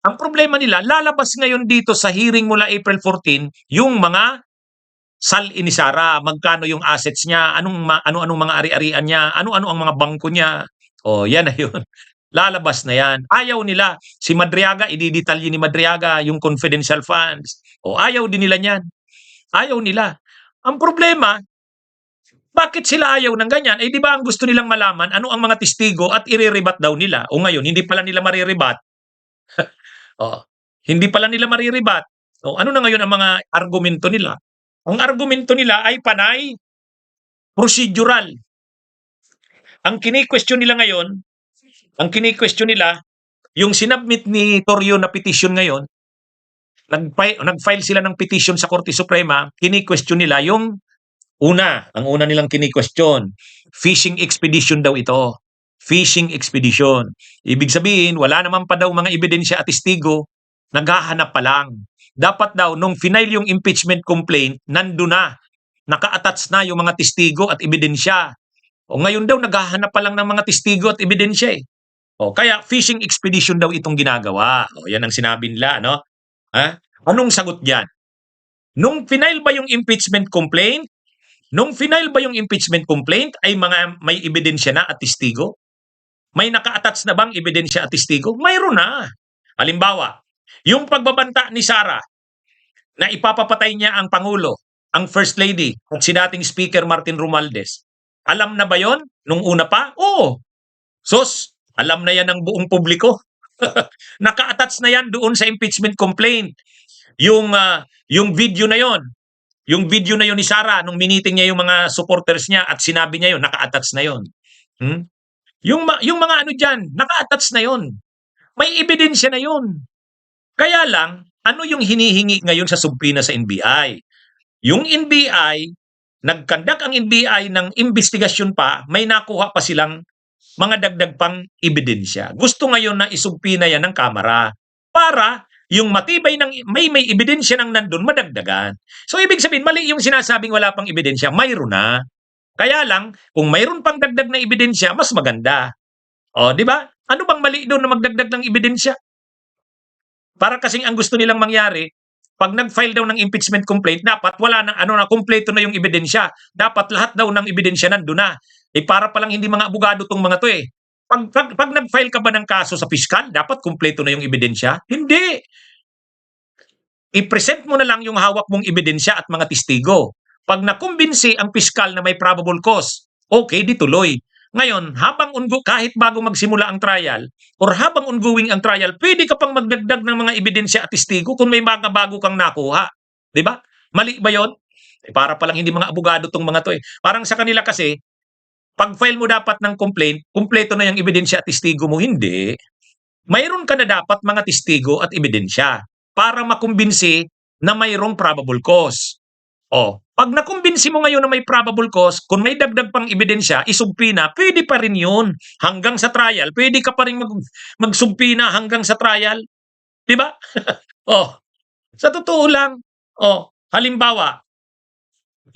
Ang problema nila, lalabas ngayon dito sa hearing mula April 14, yung mga SALI ni Sara, magkano yung assets niya, ano-anong mga ari-arian niya, ano-ano ang mga bangko niya. Oh, yan na yun. Lalabas na yan. Ayaw nila. Si Madriaga, ididetalye ni Madriaga yung confidential funds. O ayaw din nila niyan. Ayaw nila. Ang problema, bakit sila ayaw ng ganyan? Eh di ba ang gusto nilang malaman ano ang mga testigo at iriribat daw nila. O ngayon, hindi pala nila mariribat. Oh, hindi pala nila mariribat. O ano na ngayon ang mga argumento nila? Ang argumento nila ay panay procedural. Ang kini-question nila ngayon, ang kini-question nila, yung sinubmit ni Torrio na petition ngayon, nag-file sila ng petition sa Korte Suprema, kini-question nila yung ang una nilang kini-question, fishing expedition daw ito. Fishing expedition. Ibig sabihin, wala naman pa daw mga ebidensya at testigo, naghahanap pa lang. Dapat daw, nung final yung impeachment complaint, nandun na, naka-attach na yung mga testigo at ebidensya. O ngayon daw, naghahanap pa lang ng mga testigo at ebidensya eh. O kaya, fishing expedition daw itong ginagawa. O yan ang sinabi nila, no? Ha? Anong sagot diyan? Nung final ba yung impeachment complaint, ay may ebidensya na at testigo? May naka-attach na bang ebidensya at testigo? Mayroon na. Halimbawa, yung pagbabanta ni Sara na ipapapatay niya ang Pangulo, ang First Lady, at si dating Speaker Martin Romualdez. Alam na ba yon nung una pa? Oo. Sos, alam na yan ng buong publiko. Naka-attach na yan doon sa impeachment complaint. Yung video na yon, ni Sara nung miniting niya yung mga supporters niya at sinabi niya yon, naka-attach na yon. Yung mga ano diyan, naka-attach na yon. May ebidensya na yon. Kaya lang, ano yung hinihingi ngayon sa subpoena sa NBI? Yung NBI, nagkandak ang NBI ng investigasyon pa, may nakuha pa silang mga dagdag pang ebidensya. Gusto ngayon na isubpoena yan ng Kamara para yung matibay ng may ebidensya nang nandun madagdagan. So ibig sabihin mali yung sinasabing wala pang ebidensya, mayroon na. Kaya lang kung mayroon pang dagdag na ebidensya, mas maganda. O, di ba? Ano bang mali doon na magdagdag ng ebidensya? Para kasing ang gusto nilang mangyari, pag nag-file daw ng impeachment complaint, dapat wala nang kumpleto na yung ebidensya. Dapat lahat daw ng ebidensya nandun na. Eh para palang hindi mga abogado tong mga to eh. Pag nag-file ka ba ng kaso sa piskal, dapat kumpleto na yung ebidensya? Hindi. I-present mo na lang yung hawak mong ebidensya at mga testigo. Pag nakumbinsi ang piskal na may probable cause, okay, di tuloy. Ngayon, kahit bago magsimula ang trial, or habang ongoing ang trial, pwede ka pang magdagdag ng mga ebidensya at testigo kung may mga bago kang nakuha. Di ba? Mali ba yon? Eh, para palang hindi mga abogado tong mga to eh. Parang sa kanila kasi, pag file mo dapat ng complaint, kumpleto na yung ebidensya at testigo mo. Hindi. Mayroon ka na dapat mga testigo at ebidensya para makumbinsi na mayroong probable cause. O, pag nakumbinsi mo ngayon na may probable cause, kung may dagdag pang ebidensya, isubpina, pwede pa rin yun. Hanggang sa trial, pwede ka pa rin magsubpina hanggang sa trial. Diba? Oh, sa totoo lang, halimbawa,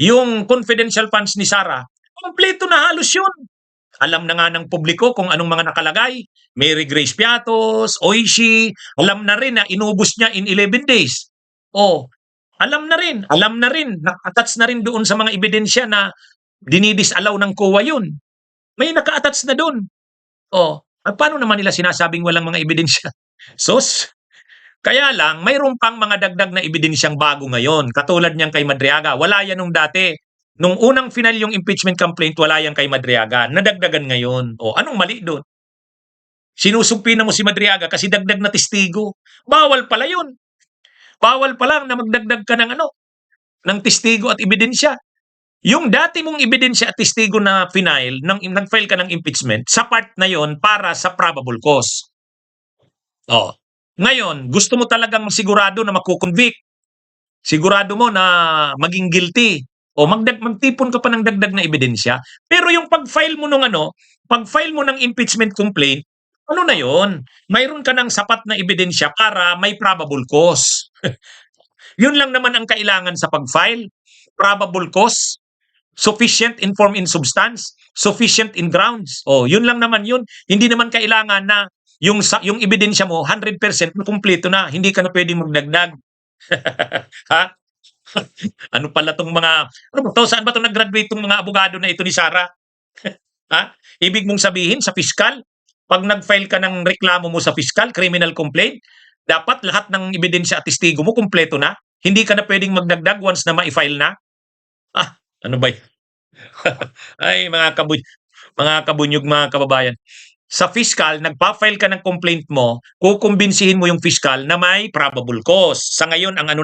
yung confidential funds ni Sara, kompleto na halos yun. Alam na nga ng publiko kung anong mga nakalagay. Mary Grace Piatos, Oishi, alam na rin na inubos niya in 11 days. Alam na rin, naka-attach na rin doon sa mga ebidensya na dinidisallow ng COA yun. May naka-attach na doon. Paano naman nila sinasabing walang mga ebidensya? Sos, kaya lang, mayroon pang mga dagdag na ebidensyang bago ngayon. Katulad niyang kay Madriaga. Wala yan nung dati. Nung unang final yung impeachment complaint, wala yan kay Madriaga. Nadagdagan ngayon. Anong mali doon? Sinusumpi na mo si Madriaga kasi dagdag na testigo. Bawal pala yun. Bawal pa lang na magdagdag ka ng testigo at ebidensya. Yung dati mong ebidensya at testigo na final, nag-file ka ng impeachment, sa part na yon para sa probable cause. Ngayon, gusto mo talagang sigurado na makukonvict. Sigurado mo na maging guilty. Magtipon ka pa ng dagdag na ebidensya. Pero yung pag-file mo ng impeachment complaint, ano na yon? Mayroon ka ng sapat na ebidensya para may probable cause. Yun lang naman ang kailangan sa pag-file. Probable cause, sufficient in form and substance, sufficient in grounds. Yun lang naman yun. Hindi naman kailangan na yung ebidensya mo 100% kumpleto na, hindi ka na pwedeng magdagdag. Ha? Ano pala 'tong mga ano ba 'to, saan ba 'to nag-graduate 'tong mga abogado na ito ni Sarah? Ha? Ibig mong sabihin sa piskal, 'pag nag-file ka ng reklamo mo sa piskal, criminal complaint, dapat lahat ng ebidensya at testigo mo kumpleto na? Hindi ka na pwedeng magdagdag once na ma-file na? Ah, ano ba 'yan? Ay mga kabunyog, mga kababayan. Sa fiscal, nagpa-file ka ng complaint mo, kukumbinsihin mo yung fiscal na may probable cause. Sa ngayon, ang ano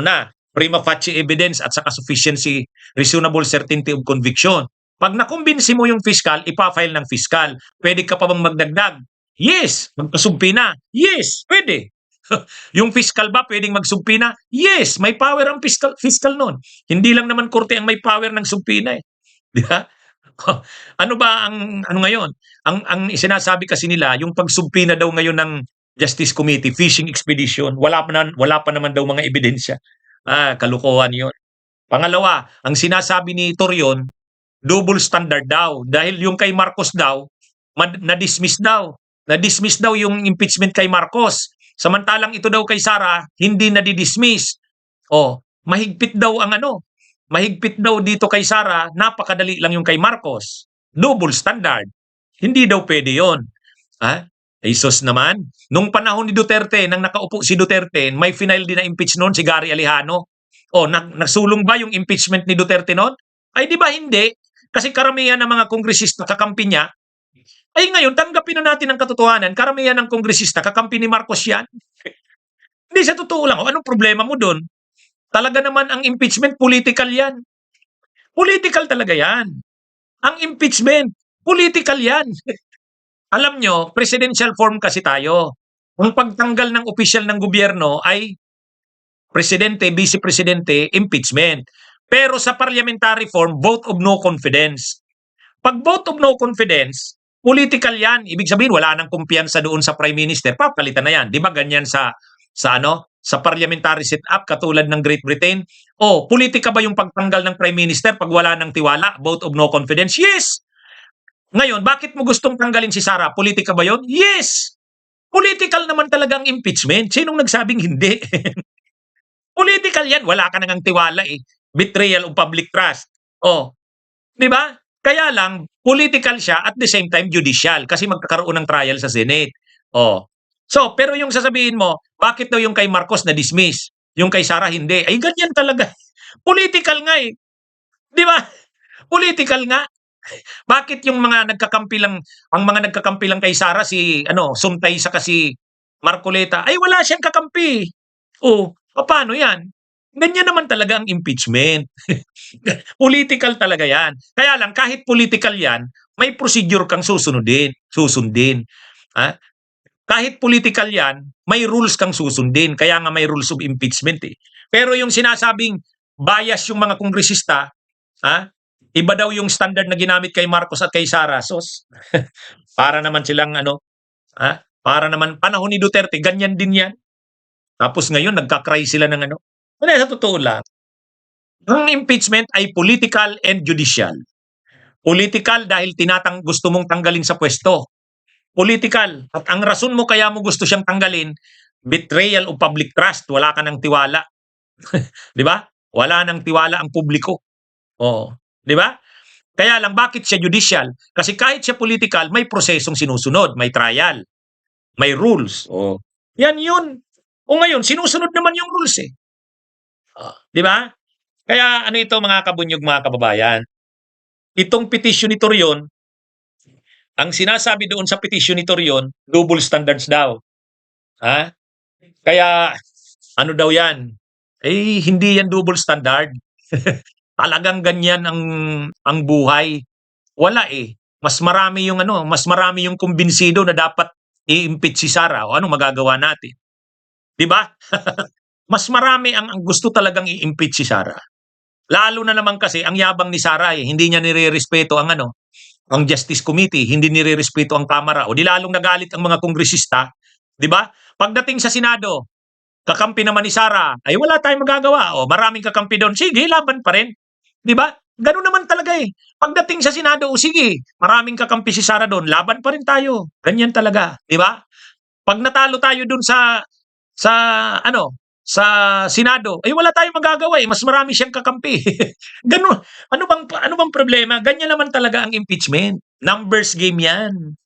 na, prima facie evidence at saka sufficiency, reasonable certainty of conviction. Pag nakumbinsi mo yung fiscal, ipa-file ng fiscal. Pwede ka pa bang magdagdag? Yes. Magpasumpi na? Yes, pwede. Yung fiscal ba pwedeng magsumpi na? Yes, may power ang fiscal nun. Hindi lang naman korte ang may power ng sumpi na eh. Di ba? Ano ba ang ano ngayon? Ang sinasabi kasi nila, yung pagsumpi na daw ngayon ng Justice Committee, fishing expedition, wala pa naman daw mga ebidensya. Kalokohan 'yon. Pangalawa, ang sinasabi ni Torion, double standard daw dahil yung kay Marcos daw na-dismiss daw. Na-dismiss daw yung impeachment kay Marcos. Samantalang ito daw kay Sara hindi na-dismiss. Mahigpit daw ang ano, mahigpit daw dito kay Sara, napakadali lang yung kay Marcos. Double standard. Hindi daw pwede yun. Jesus naman. Nung panahon ni Duterte, nang nakaupo si Duterte, may final din na impeach noon si Gary Alejano. Nagsulong ba yung impeachment ni Duterte noon? Ay di ba hindi? Kasi karamihan ng mga kongresista kakampi niya, ay ngayon tanggapin na natin ang katotohanan, karamihan ng kongresista kakampi ni Marcos yan. Hindi sa totoo lang. Anong problema mo doon? Talaga naman ang impeachment, political yan. Political talaga yan. Ang impeachment, political yan. Alam nyo, presidential form kasi tayo. Ang pagtanggal ng opisyal ng gobyerno ay presidente, vice-presidente, impeachment. Pero sa parliamentary form, vote of no confidence. Pag vote of no confidence, political yan. Ibig sabihin, wala nang kumpiyansa doon sa prime minister. Papalitan na yan. Di ba ganyan sa parliamentary setup katulad ng Great Britain? Politika ba yung pagtanggal ng prime minister pag wala nang tiwala? Vote of no confidence? Yes! Ngayon, bakit mo gustong tanggalin si Sara? Politika ba yon? Yes! Political naman talaga ang impeachment. Sinong nagsabing hindi? Political yan. Wala ka nang tiwala eh. Betrayal of public trust. Di ba? Kaya lang, political siya at the same time judicial kasi magkakaroon ng trial sa Senate. Pero yung sasabihin mo, bakit daw yung kay Marcos na-dismiss? Yung kay Sara hindi? Ay, ganyan talaga. Political nga eh. Di ba? Political nga. Bakit yung mga nagkakampi lang kay Sara si Suntay sa kasi Marcoleta, ay wala siyang kakampi. Paano yan? Ganyan naman talaga ang impeachment. Political talaga yan. Kaya lang kahit political yan, may procedure kang susundin. Kahit political yan, may rules kang susundin. Kaya nga may rules of impeachment eh. Pero yung sinasabing bias yung mga kongresista, iba daw yung standard na ginamit kay Marcos at kay Sara. Para naman silang para naman panahon ni Duterte, ganyan din yan. Tapos ngayon, nagka-cry sila ng sa totoo lang, ang impeachment ay political and judicial. Political dahil gusto mong tanggalin sa pwesto. Political. At ang rason mo kaya mo gusto siyang tanggalin, betrayal of public trust. Wala ka ng tiwala. Di ba? Wala nang tiwala ang publiko. Di ba? Kaya lang, bakit siya judicial? Kasi kahit siya political, may prosesong sinusunod. May trial. May rules. Yan yun. Ngayon, sinusunod naman yung rules eh. Di ba? Kaya ito mga kabunyog, mga kababayan, itong petition ni Torion, ang sinasabi doon sa petition ni Torion, double standards daw. Kaya daw yan? Hindi yan double standard. Talagang ganyan ang buhay. Wala eh. Mas marami yung kumbinsido na dapat i-impeach si Sara. Anong magagawa natin? Di ba? Mas marami ang gusto talagang i-impeach si Sara. Lalo na naman kasi ang yabang ni Sara hindi niya nirerespeto ang Justice Committee, hindi nirerespeto ang Kamara. Di lalong nagalit ang mga kongresista, di ba? Pagdating sa Senado, kakampi naman ni Sara, ay wala tayong magagawa. Maraming kakampi doon. Sige, laban pa rin. Di ba? Gano'n naman talaga, eh. Pagdating sa Senado, o sige, maraming kakampi si Sara do'n, laban pa rin tayo. Ganyan talaga, 'di ba? 'Pag natalo tayo do'n sa ano, sa Senado, eh, wala tayong magagawa, eh, mas marami siyang kakampi. Gano'n, ano bang problema? Ganyan naman talaga ang impeachment, numbers game 'yan.